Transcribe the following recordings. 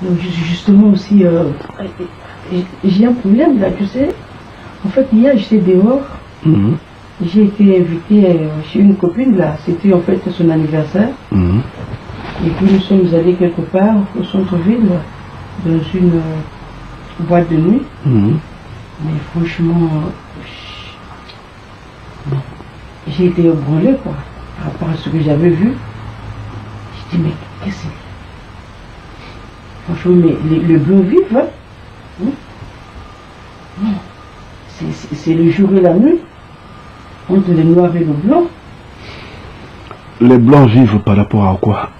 Donc justement aussi, j'ai un problème là, tu sais. En fait, hier j'étais dehors, j'ai été invitée chez une copine là, c'était en fait son anniversaire. Et puis nous sommes allés quelque part au centre-ville, dans une boîte de nuit. Mais franchement, j'ai été ébranlée quoi, par rapport à ce que j'avais vu. Je dis mais qu'est-ce que c'est? Franchement, mais le blanc vif, hein? Non. C'est le jour et la nuit, entre le noir et le blanc. Les blancs vivent par rapport à quoi?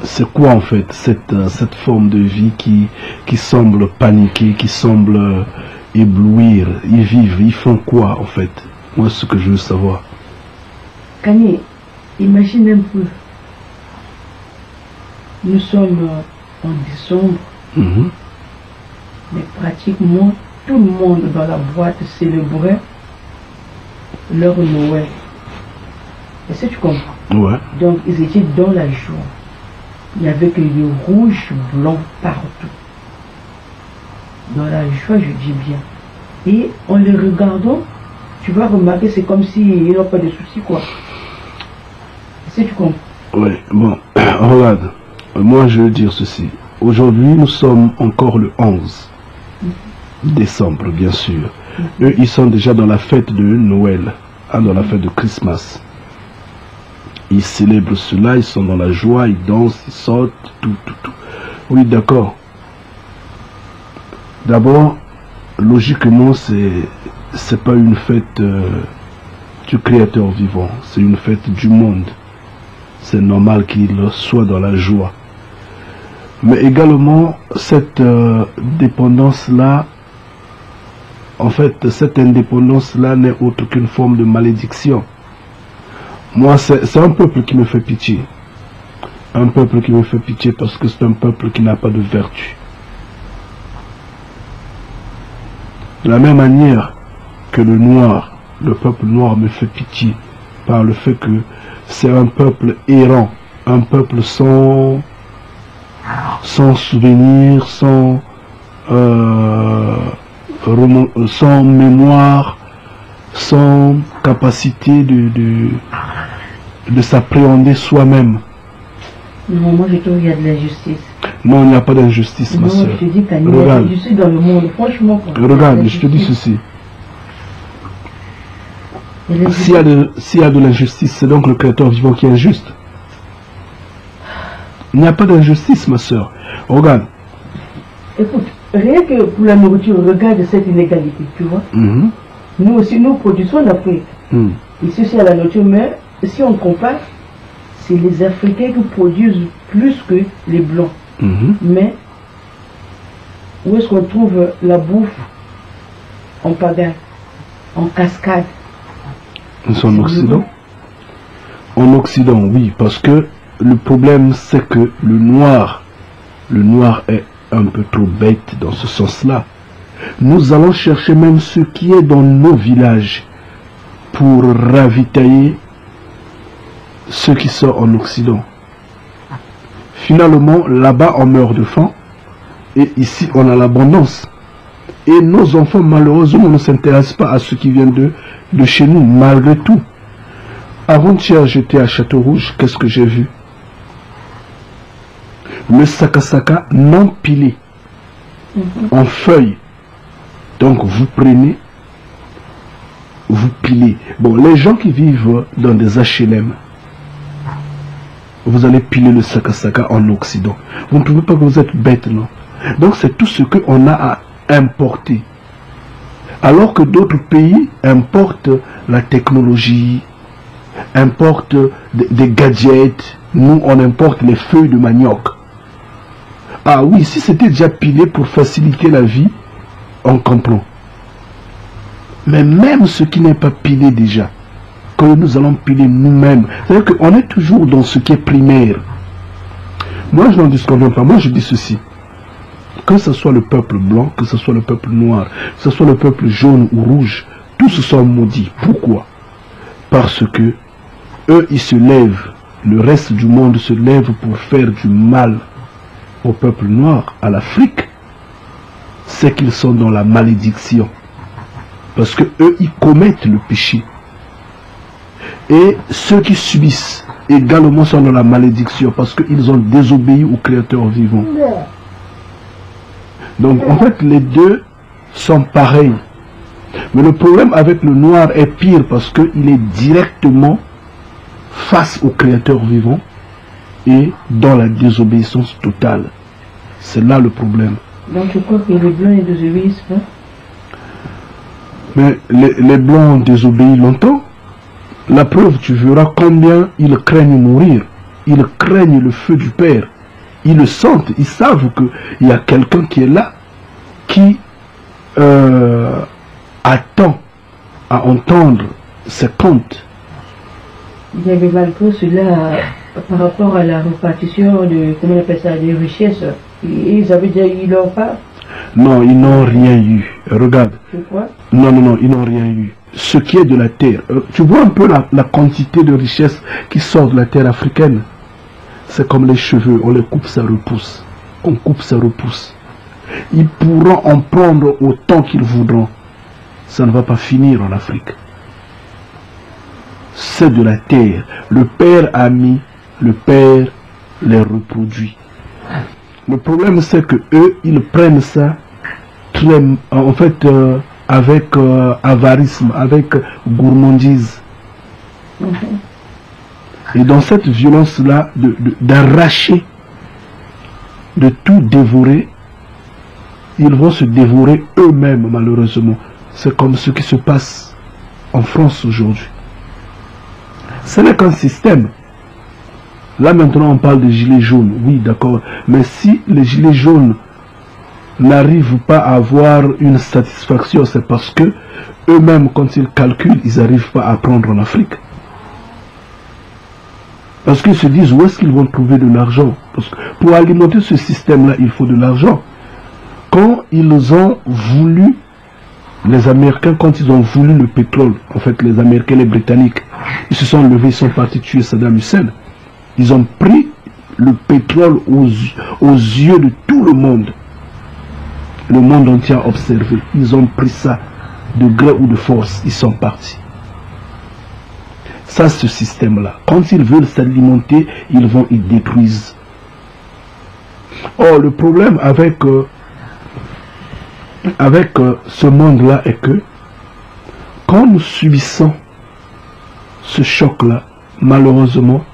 C'est quoi en fait cette forme de vie qui semble paniquer, qui semble éblouir? Ils vivent, ils font quoi en fait? Moi, c'est ce que je veux savoir. Kanye, imagine un peu. Nous sommes en décembre, mais pratiquement tout le monde dans la boîte célébrait leur Noël. Est-ce que tu comprends? Ouais. Donc ils étaient dans la joie. Il n'y avait que du rouge, blanc partout. Dans la joie, je dis bien. Et en les regardant, tu vas remarquer, c'est comme s'ils n'ont pas de soucis, quoi. Est-ce que tu comprends? Oui, bon, regarde. Moi, je veux dire ceci. Aujourd'hui, nous sommes encore le 11 décembre, bien sûr. Eux, ils sont déjà dans la fête de Noël, dans la fête de Christmas. Ils célèbrent cela, ils sont dans la joie, ils dansent, ils sautent, tout. Oui, d'accord. D'abord, logiquement, c'est pas une fête du Créateur vivant, c'est une fête du monde. C'est normal qu'il soit dans la joie. Mais également, cette dépendance-là, en fait, cette indépendance-là n'est autre qu'une forme de malédiction. Moi, c'est un peuple qui me fait pitié. Un peuple qui me fait pitié parce que c'est un peuple qui n'a pas de vertu. De la même manière que le peuple noir me fait pitié par le fait que c'est un peuple errant, un peuple sans souvenir, sans mémoire, sans capacité de s'appréhender soi-même. Non, moi je trouve qu'il y a de l'injustice. Non, il n'y a pas d'injustice, ma soeur. Je te dis regarde, je suis dans le monde, franchement. Regarde, je te dis ceci. S'il y a de l'injustice, c'est donc le Créateur vivant qui est injuste. Il n'y a pas d'injustice, ma soeur. Regarde. Écoute, rien que pour la nourriture, regarde cette inégalité, tu vois. Nous aussi, nous produisons en Afrique. Ici, c'est à la nourriture, mais si on compare, c'est les Africains qui produisent plus que les Blancs. Mais, où est-ce qu'on trouve la bouffe en pagaille, en cascade? Nous sommes en Occident. En Occident, oui, parce que le problème, c'est que le noir est un peu trop bête dans ce sens-là. Nous allons chercher même ce qui est dans nos villages pour ravitailler ceux qui sont en Occident. Finalement, là-bas, on meurt de faim et ici, on a l'abondance. Et nos enfants, malheureusement, ne s'intéressent pas à ce qui vient de chez nous, malgré tout. Avant-hier, j'étais à Château-Rouge, qu'est-ce que j'ai vu? Le sakasaka non pilé, en feuilles. Donc, vous prenez, vous pilez. Bon, les gens qui vivent dans des HLM, vous allez piler le sakasaka en Occident. Vous ne trouvez pas que vous êtes bête, non? Donc, c'est tout ce qu'on a à importer. Alors que d'autres pays importent la technologie, importent des gadgets. Nous, on importe les feuilles de manioc. Ah oui, si c'était déjà pilé pour faciliter la vie, on comprend. Mais même ce qui n'est pas pilé déjà, que nous allons piler nous-mêmes, c'est-à-dire qu'on est toujours dans ce qui est primaire. Moi, je n'en disconviens pas. Moi, je dis ceci. Que ce soit le peuple blanc, que ce soit le peuple noir, que ce soit le peuple jaune ou rouge, tous sont maudits. Pourquoi? Parce que eux, ils se lèvent, le reste du monde se lève pour faire du mal au peuple noir, à l'Afrique, c'est qu'ils sont dans la malédiction. Parce que eux, ils commettent le péché. Et ceux qui subissent également sont dans la malédiction parce qu'ils ont désobéi au Créateur vivant. Donc en fait, les deux sont pareils. Mais le problème avec le noir est pire parce qu'il est directement face au Créateur vivant et dans la désobéissance totale. C'est là le problème. Donc je crois que les blancs ne désobéissent pas. Mais les blancs ont désobéi longtemps. La preuve, tu verras combien ils craignent mourir. Ils craignent le feu du Père. Ils le sentent. Ils savent qu'il y a quelqu'un qui est là, qui attend à entendre ses contes. Il y avait malgré cela, par rapport à la répartition de, comment on appelle ça, des richesses, ils avaient déjà eu leur part. Non, ils n'ont rien eu. Regarde. Je crois. Non, ils n'ont rien eu. Ce qui est de la terre, tu vois un peu la quantité de richesse qui sort de la terre africaine. C'est comme les cheveux, on les coupe, ça repousse. On coupe, ça repousse. Ils pourront en prendre autant qu'ils voudront. Ça ne va pas finir en Afrique. C'est de la terre. Le Père a mis, le Père les reproduit. Le problème, c'est que eux, ils prennent ça très, en fait, avec avarisme, avec gourmandise. Et dans cette violence-là, d'arracher, de tout dévorer, ils vont se dévorer eux-mêmes, malheureusement. C'est comme ce qui se passe en France aujourd'hui. Ce n'est qu'un système. Là maintenant on parle des gilets jaunes, oui d'accord, mais si les gilets jaunes n'arrivent pas à avoir une satisfaction, c'est parce que eux-mêmes quand ils calculent, ils n'arrivent pas à prendre en Afrique. Parce qu'ils se disent où est-ce qu'ils vont trouver de l'argent. Parce que pour alimenter ce système-là, il faut de l'argent. Quand ils ont voulu, les Américains, quand ils ont voulu le pétrole, en fait les Américains, les Britanniques, ils se sont levés, ils sont partis tuer Saddam Hussein. Ils ont pris le pétrole aux yeux de tout le monde. Le monde entier a observé. Ils ont pris ça de gré ou de force. Ils sont partis. Ça, ce système-là. Quand ils veulent s'alimenter, ils vont y détruisent. Or, le problème avec ce monde-là est que quand nous subissons ce choc-là, malheureusement,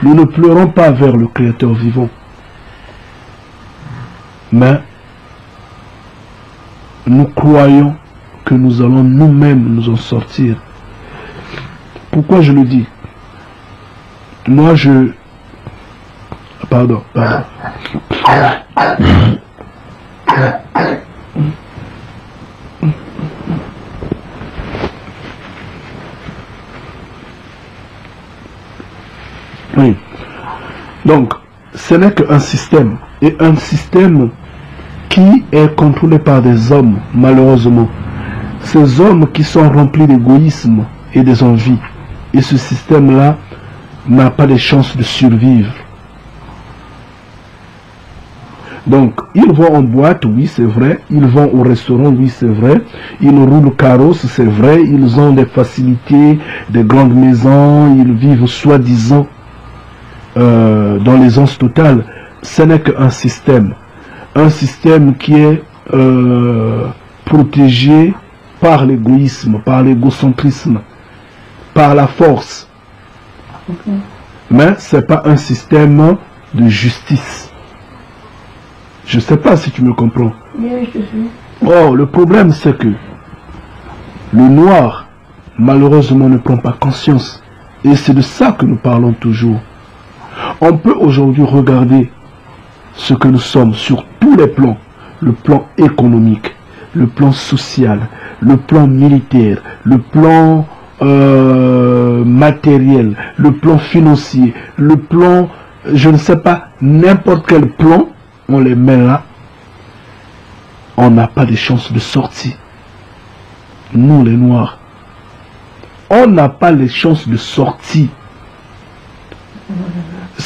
nous ne pleurons pas vers le Créateur vivant. Mais nous croyons que nous allons nous-mêmes nous en sortir. Pourquoi je le dis? Moi je... Pardon. Oui. Donc, ce n'est qu'un système. Et un système qui est contrôlé par des hommes, malheureusement. Ces hommes qui sont remplis d'égoïsme et des envies. Et ce système-là n'a pas de chance de survivre. Donc, ils vont en boîte, oui, c'est vrai. Ils vont au restaurant, oui, c'est vrai. Ils roulent carrosse, c'est vrai. Ils ont des facilités, des grandes maisons. Ils vivent soi-disant dans l'aisance totale. Ce n'est qu'un système. Un système qui est protégé par l'égoïsme, par l'égocentrisme, par la force. Mais ce n'est pas un système de justice. Je ne sais pas si tu me comprends. Oui, je suis. Oh, le problème c'est que le noir, malheureusement, ne prend pas conscience. Et c'est de ça que nous parlons toujours. On peut aujourd'hui regarder ce que nous sommes sur tous les plans. Le plan économique, le plan social, le plan militaire, le plan matériel, le plan financier, le plan, je ne sais pas, n'importe quel plan, on les met là, on n'a pas de chance de sortie. Nous les noirs, on n'a pas les chances de sortie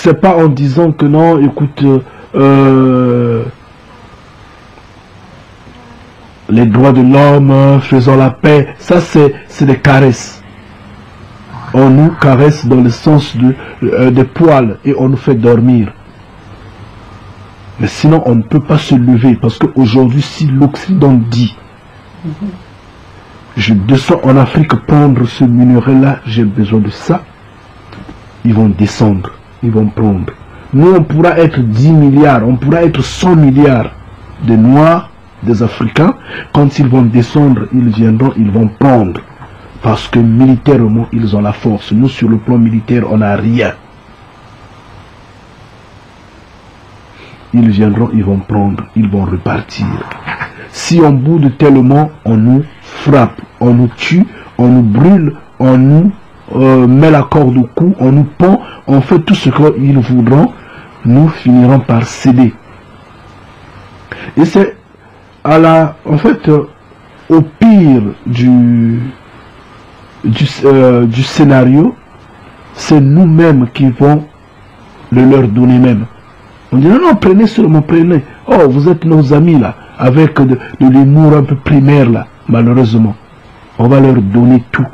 c'est pas en disant que non, écoute, les droits de l'homme, faisons la paix, ça c'est des caresses. On nous caresse dans le sens des poils et on nous fait dormir. Mais sinon on ne peut pas se lever parce qu'aujourd'hui si l'Occident dit je descends en Afrique prendre ce minerai-là, j'ai besoin de ça, ils vont descendre, ils vont prendre. Nous on pourra être 10 milliards, on pourra être 100 milliards de Noirs, des Africains, quand ils vont descendre, ils viendront, ils vont prendre. Parce que militairement, ils ont la force. Nous, sur le plan militaire, on n'a rien. Ils viendront, ils vont prendre, ils vont repartir. Si on boude tellement, on nous frappe, on nous tue, on nous brûle, on nous met la corde au cou, on nous pend, on fait tout ce qu'ils voudront, nous finirons par céder. Et c'est en fait, au pire du scénario, c'est nous-mêmes qui vont le leur donner même. On dit non, prenez seulement, prenez. Oh, vous êtes nos amis là, avec de l'humour un peu primaire là, malheureusement. On va leur donner tout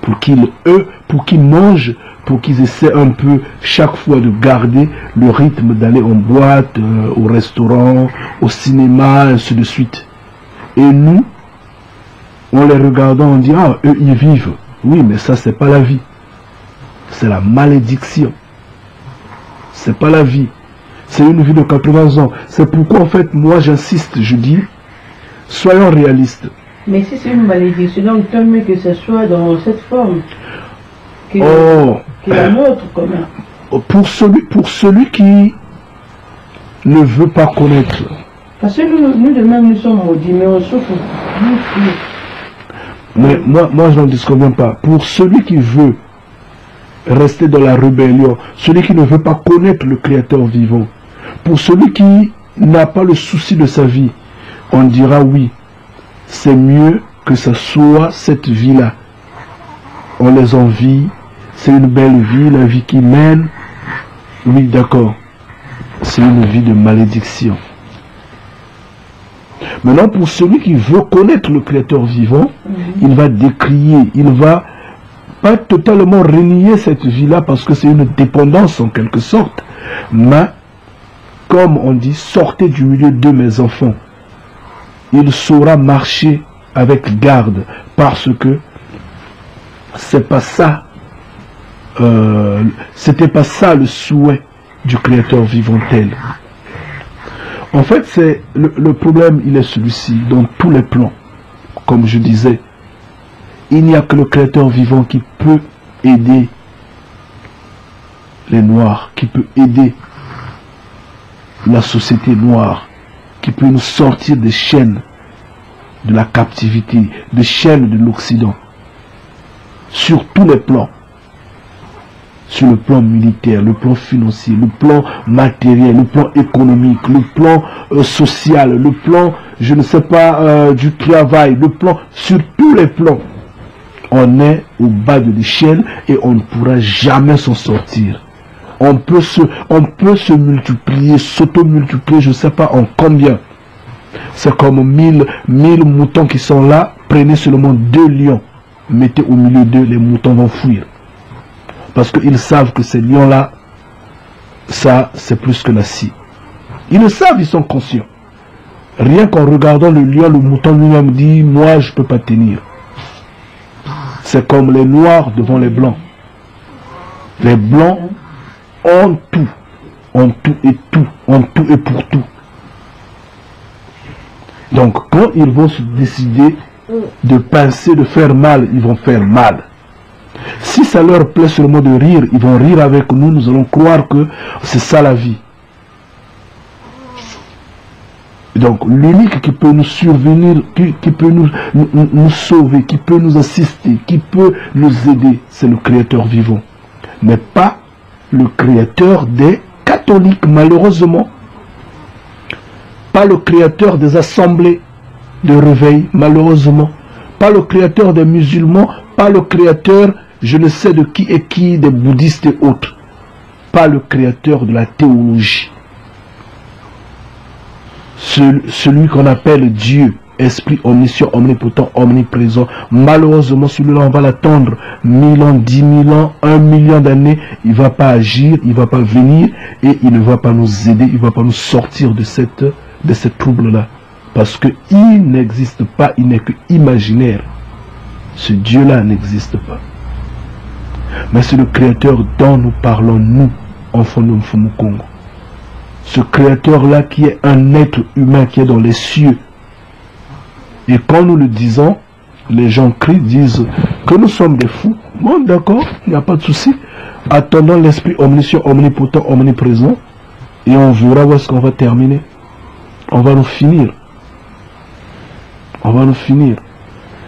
pour qu'ils mangent, pour qu'ils essaient un peu chaque fois de garder le rythme d'aller en boîte, au restaurant, au cinéma, ainsi de suite. Et nous, en les regardant, on dit, ah, eux, ils vivent. Oui, mais ça, c'est pas la vie. C'est la malédiction. C'est pas la vie. C'est une vie de 80 ans. C'est pourquoi, en fait, moi, j'insiste, je dis, soyons réalistes. Mais si c'est une malédiction, donc tant mieux que ce soit dans cette forme. Que la nôtre, quand même. Pour celui qui ne veut pas connaître. Parce que nous de même, nous sommes maudits, mais on souffre plus. Mais moi je n'en disconviens pas. Pour celui qui veut rester dans la rébellion, celui qui ne veut pas connaître le Créateur vivant, pour celui qui n'a pas le souci de sa vie, on dira oui, c'est mieux que ce soit cette vie-là. On les envie, c'est une belle vie, la vie qui mène. Oui, d'accord. C'est une vie de malédiction. Maintenant, pour celui qui veut connaître le Créateur vivant, il va décrier, il va pas totalement renier cette vie-là parce que c'est une dépendance en quelque sorte. Mais, comme on dit, sortez du milieu de mes enfants. Il saura marcher avec garde parce que c'est pas ça, c'était pas ça le souhait du Créateur vivant tel. En fait, c'est le problème, il est celui-ci, dans tous les plans. Comme je disais, il n'y a que le Créateur vivant qui peut aider les Noirs, qui peut aider la société noire, qui peut nous sortir des chaînes de la captivité, des chaînes de l'Occident, sur tous les plans. Sur le plan militaire, le plan financier, le plan matériel, le plan économique, le plan social, le plan, je ne sais pas, du travail, le plan, sur tous les plans. On est au bas de l'échelle et on ne pourra jamais s'en sortir. On peut se multiplier, s'auto-multiplier, je ne sais pas en combien. C'est comme 1000 moutons qui sont là, prenez seulement 2 lions, mettez au milieu d'eux, les moutons vont fuir. Parce qu'ils savent que ces lions-là, ça, c'est plus que la scie. Ils le savent, ils sont conscients. Rien qu'en regardant le lion, le mouton lui-même dit, moi, je ne peux pas tenir. C'est comme les noirs devant les blancs. Les blancs ont tout et tout, ont tout et pour tout. Donc, quand ils vont se décider de pincer, de faire mal, ils vont faire mal. Si ça leur plaît seulement de rire, ils vont rire avec nous, nous allons croire que c'est ça la vie. Donc l'unique qui peut nous survenir, qui peut nous sauver, qui peut nous assister, qui peut nous aider, c'est le Créateur vivant. Mais pas le Créateur des catholiques, malheureusement. Pas le Créateur des assemblées de réveil, malheureusement. Pas le Créateur des musulmans, pas le Créateur, je ne sais de qui et qui, des bouddhistes et autres. pas le créateur de la théologie. Celui qu'on appelle Dieu, Esprit omniscient, omnipotent, omniprésent, malheureusement celui-là on va l'attendre 1000 ans, 10 000 ans, 1 million d'années, il ne va pas agir, il ne va pas venir et il ne va pas nous aider, il ne va pas nous sortir de ce trouble-là. Parce qu'il n'existe pas, il n'est que imaginaire. Ce Dieu-là n'existe pas. Mais c'est le créateur dont nous parlons, nous, enfants de Mfumu Kongo. Ce créateur-là qui est un être humain qui est dans les cieux. Et quand nous le disons, les gens crient, disent que nous sommes des fous. Bon, d'accord, il n'y a pas de souci. Attendons l'esprit omniscient, omnipotent, omniprésent. Et on verra où est-ce qu'on va terminer. On va nous finir. On va nous finir.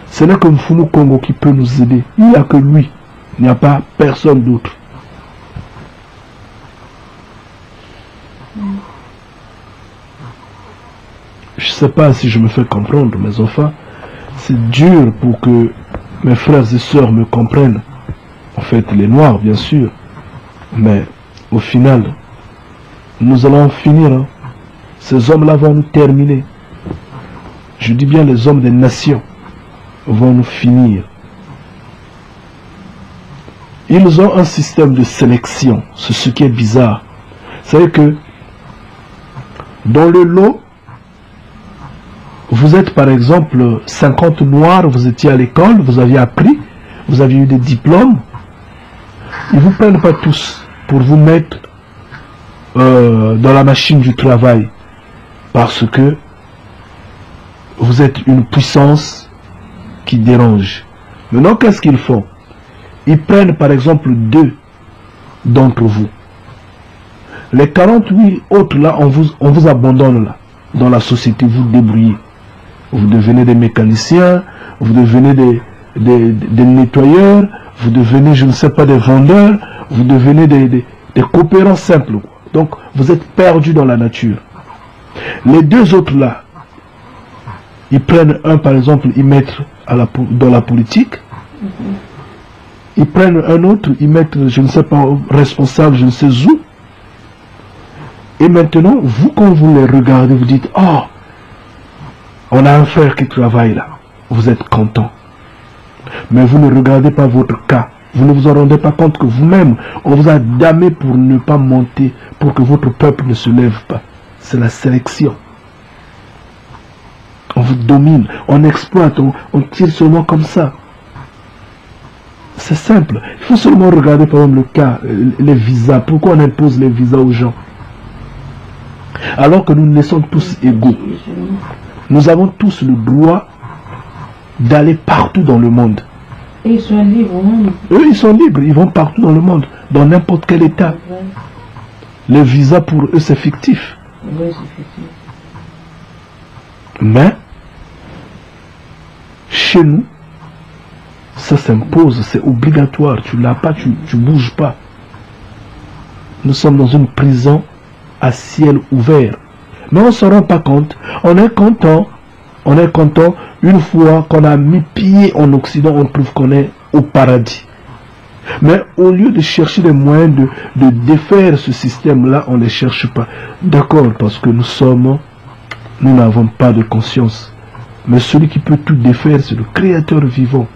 Ce n'est que Mfumu Kongo qui peut nous aider. Il n'y a que lui. Il n'y a pas personne d'autre. Je ne sais pas si je me fais comprendre, mais enfin, c'est dur pour que mes frères et sœurs me comprennent. En fait, les Noirs, bien sûr. Mais au final, nous allons finir. Hein. Ces hommes-là vont nous terminer. Je dis bien les hommes des nations vont nous finir. Ils ont un système de sélection. C'est ce qui est bizarre. Vous savez que dans le lot, vous êtes par exemple 50 noirs, vous étiez à l'école, vous aviez appris, vous aviez eu des diplômes. Ils ne vous prennent pas tous pour vous mettre dans la machine du travail. Parce que vous êtes une puissance qui dérange. Maintenant, qu'est-ce qu'ils font? Ils prennent par exemple 2 d'entre vous. Les 48 autres là, on vous abandonne là. Dans la société, vous débrouillez. Vous devenez des mécaniciens, vous devenez des nettoyeurs, vous devenez, je ne sais pas, des vendeurs, vous devenez des coopérants simples. Donc, vous êtes perdus dans la nature. Les 2 autres là, ils prennent un, par exemple, ils mettent dans la politique. Ils prennent un autre, ils mettent, je ne sais pas, responsable, je ne sais où. Et maintenant, vous, quand vous les regardez, vous dites, oh, on a un frère qui travaille là. Vous êtes content. Mais vous ne regardez pas votre cas. Vous ne vous en rendez pas compte que vous-même, on vous a damné pour ne pas monter, pour que votre peuple ne se lève pas. C'est la sélection. On vous domine, on exploite, on tire seulement comme ça. C'est simple. Il faut seulement regarder par exemple le cas, les visas. Pourquoi on impose les visas aux gens? Alors que nous naissons tous égaux. Nous avons tous le droit d'aller partout dans le monde. Et ils sont libres, hein? Eux, ils sont libres, ils vont partout dans le monde, dans n'importe quel état. Ouais. Le visa pour eux, c'est fictif. Oui, c'est fictif. Mais, chez nous, ça s'impose, c'est obligatoire. Tu l'as pas, tu bouges pas. Nous sommes dans une prison à ciel ouvert. Mais on ne se rend pas compte. On est content une fois qu'on a mis pied en Occident, on trouve qu'on est au paradis. Mais au lieu de chercher les moyens de défaire ce système-là, on ne les cherche pas. D'accord, parce que nous n'avons pas de conscience. Mais celui qui peut tout défaire, c'est le Créateur vivant.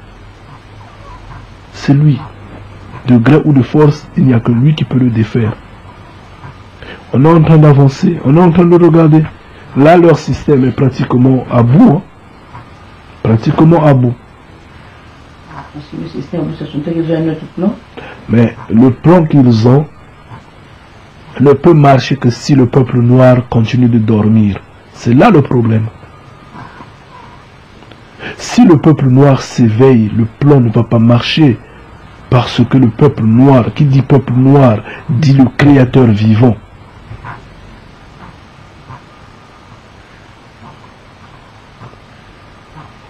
C'est lui. De gré ou de force, il n'y a que lui qui peut le défaire. On est en train d'avancer, on est en train de regarder. Là, leur système est pratiquement à bout. Hein. Pratiquement à bout. Parce que le système, ce sont eux qui ont un autre plan. Mais le plan qu'ils ont ne peut marcher que si le peuple noir continue de dormir. C'est là le problème. Si le peuple noir s'éveille, le plan ne va pas marcher. Parce que le peuple noir, qui dit peuple noir, dit le Créateur vivant.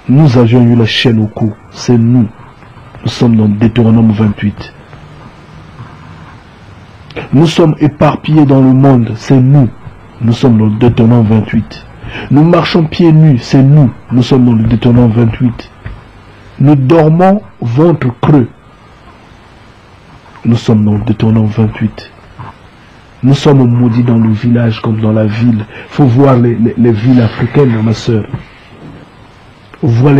Nous avions eu la chaîne au cou, c'est nous. Nous sommes dans Deutéronome 28. Nous sommes éparpillés dans le monde, c'est nous. Nous sommes dans le Deutéronome 28. Nous marchons pieds nus, c'est nous. Nous sommes dans le Deutéronome 28. Nous dormons ventre creux. Nous sommes dans le Deutéronome 28. Nous sommes maudits dans le village comme dans la ville. Il faut voir les villes africaines, ma soeur. Voir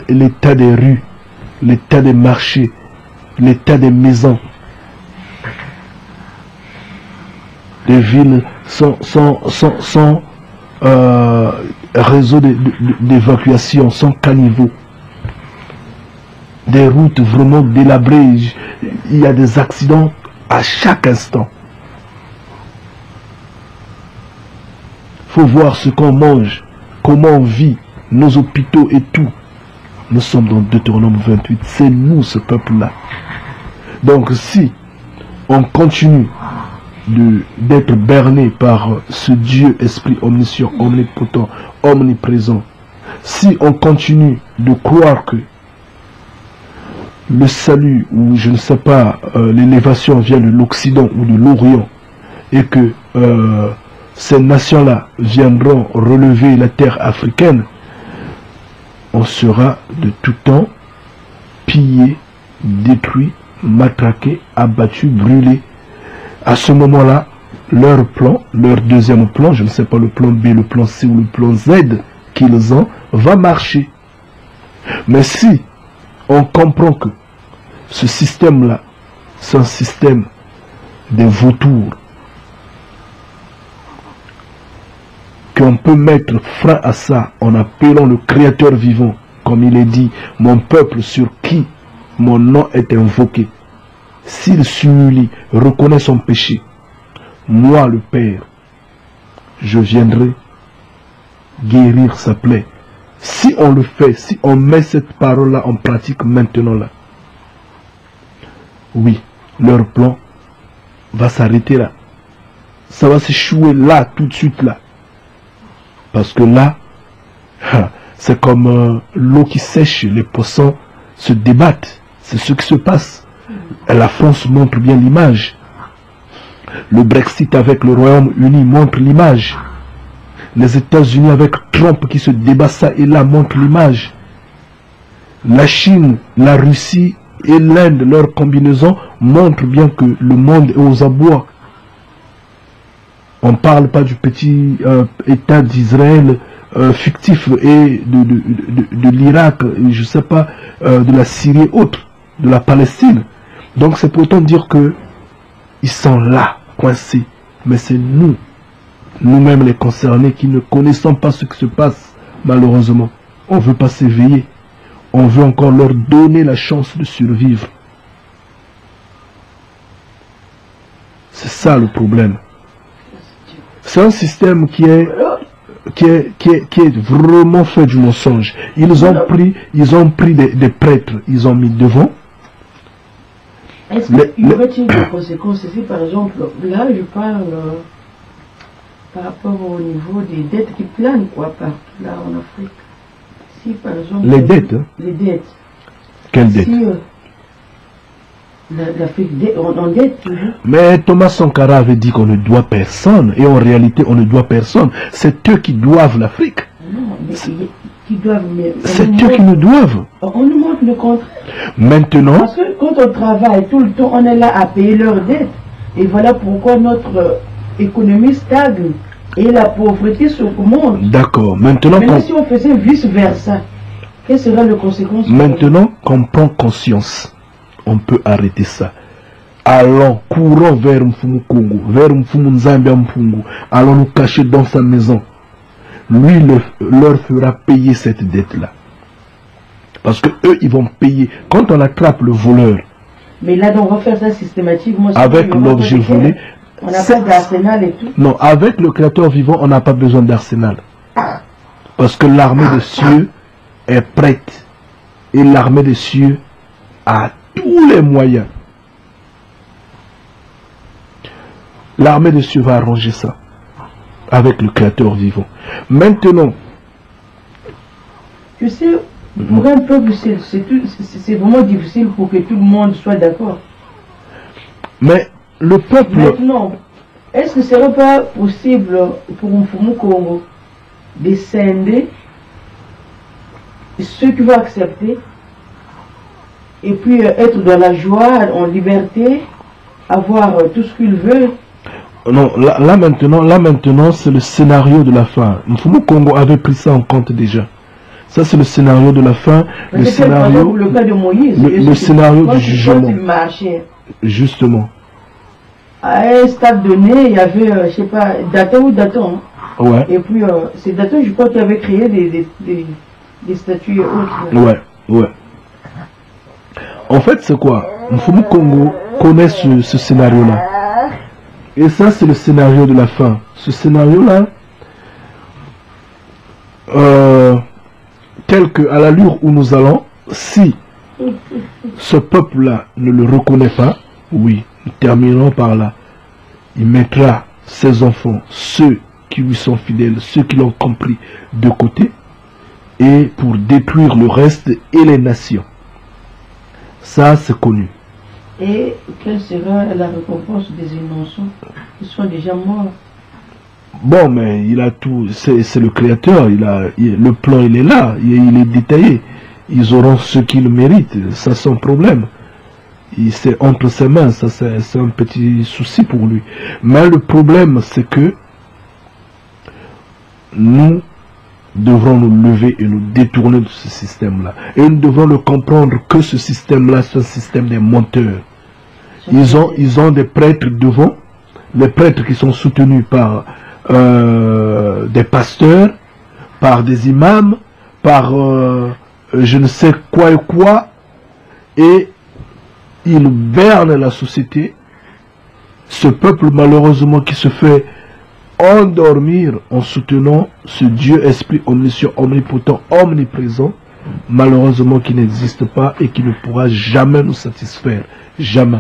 l'état des rues, l'état des marchés, l'état des maisons. Les villes sans réseau d'évacuation, sans caniveau. Des routes vraiment délabrées. Il y a des accidents à chaque instant. Il faut voir ce qu'on mange, comment on vit, nos hôpitaux et tout. Nous sommes dans Deutéronome 28. C'est nous, ce peuple-là. Donc si on continue d'être berné par ce Dieu, esprit omniscient, omnipotent, omniprésent, si on continue de croire que le salut, ou je ne sais pas, l'élévation vient de l'Occident ou de l'Orient, et que ces nations-là viendront relever la terre africaine, on sera de tout temps pillé, détruit, matraqué, abattu, brûlé. À ce moment-là, leur plan, leur deuxième plan, je ne sais pas le plan B, le plan C ou le plan Z qu'ils ont, va marcher. Mais si on comprend que ce système-là, c'est un système des vautours, qu'on peut mettre frein à ça en appelant le Créateur vivant, comme il est dit, mon peuple sur qui mon nom est invoqué, s'il s'humilie, reconnaît son péché, moi le Père, je viendrai guérir sa plaie. Si on le fait, si on met cette parole-là en pratique maintenant là, oui, leur plan va s'arrêter là. Ça va s'échouer là, tout de suite là. Parce que là, c'est comme l'eau qui sèche, les poissons se débattent. C'est ce qui se passe. Et la France montre bien l'image. Le Brexit avec le Royaume-Uni montre l'image. Les États-Unis avec Trump qui se débat ça et là montre l'image. La Chine, la Russie et l'Inde, leur combinaison montre bien que le monde est aux abois. On ne parle pas du petit État d'Israël fictif et de l'Irak, je ne sais pas, de la Syrie et autres, de la Palestine. Donc c'est pour autant dire que ils sont là, coincés. Mais c'est nous, nous-mêmes les concernés, qui ne connaissons pas ce qui se passe, malheureusement. On ne veut pas s'éveiller. On veut encore leur donner la chance de survivre. C'est ça le problème. C'est un système qui est vraiment fait du mensonge. Ils ont pris des prêtres, ils ont mis devant. Est-ce qu'il y aurait-il des conséquences ici, par exemple, là je parle par rapport au niveau des dettes qui planent quoi partout là en Afrique. Si par exemple les dettes, hein? Les dettes. Quelles dettes? Si, l'Afrique on dette toujours. Mais Thomas Sankara avait dit qu'on ne doit personne, et en réalité on ne doit personne. C'est eux qui doivent l'Afrique. Non, mais qui doivent. C'est eux qui nous doivent. On nous montre le contraire. Maintenant. Parce que quand on travaille tout le temps, on est là à payer leurs dettes. Et voilà pourquoi notre économie stagne. Et la pauvreté s'augmente. D'accord. Maintenant, si on faisait vice-versa, quelles seraient les conséquences? Maintenant qu'on prend conscience, on peut arrêter ça. Allons, courons vers Mfumu Congo, vers Mfumu Nzambia Mfungu. Allons nous cacher dans sa maison. Lui leur fera payer cette dette-là. Parce que eux, ils vont payer. Quand on attrape le voleur, mais là, on va faire ça systématiquement. Avec l'objet volé. On n'a pas d'arsenal et tout. Non, avec le Créateur vivant, on n'a pas besoin d'arsenal. Parce que l'armée des cieux est prête. Et l'armée des cieux a tous les moyens. L'armée des cieux va arranger ça. Avec le Créateur vivant. Maintenant. Tu sais, pour un peuple, c'est vraiment difficile pour que tout le monde soit d'accord. Mais le peuple... Maintenant, est-ce que ce serait pas possible pour Mfumu Congo de scinder ceux qui vont accepter et puis être dans la joie, en liberté, avoir tout ce qu'ils veulent? Non, là maintenant, c'est le scénario de la fin. Mfumu Congo avait pris ça en compte déjà. Ça, c'est le scénario de la fin, le scénario, le cas de Moïse, le scénario du jugement. Il marchait. Justement. À un stade donné, il y avait, je sais pas, Daton ou Daton. Ouais. Et puis, c'est Daton, je crois, qui avait créé des statues et autres. Ouais, ouais. En fait, c'est quoi? Mfumu Congo connaît ce scénario-là. Et ça, c'est le scénario de la fin. Ce scénario-là, tel que à l'allure où nous allons, si ce peuple-là ne le reconnaît pas, oui, nous terminerons par là. Il mettra ses enfants, ceux qui lui sont fidèles, ceux qui l'ont compris, de côté, et pour détruire le reste et les nations. Ça, c'est connu. Et quelle sera la récompense des innocents qui sont déjà morts? Bon, mais il a tout, c'est le créateur, le plan il est là, il est détaillé. Ils auront ce qu'ils méritent, ça sans problème. C'est entre ses mains, ça c'est un petit souci pour lui. Mais le problème c'est que nous devrons nous lever et nous détourner de ce système-là. Et nous devons le comprendre que ce système-là, c'est un système des menteurs. Ils ont des prêtres devant, les prêtres qui sont soutenus par des pasteurs, par des imams, par je ne sais quoi et quoi, et ils bernent la société. Ce peuple malheureusement qui se fait endormir en soutenant ce Dieu esprit omniscient, omnipotent, omniprésent, malheureusement qui n'existe pas et qui ne pourra jamais nous satisfaire. Jamais.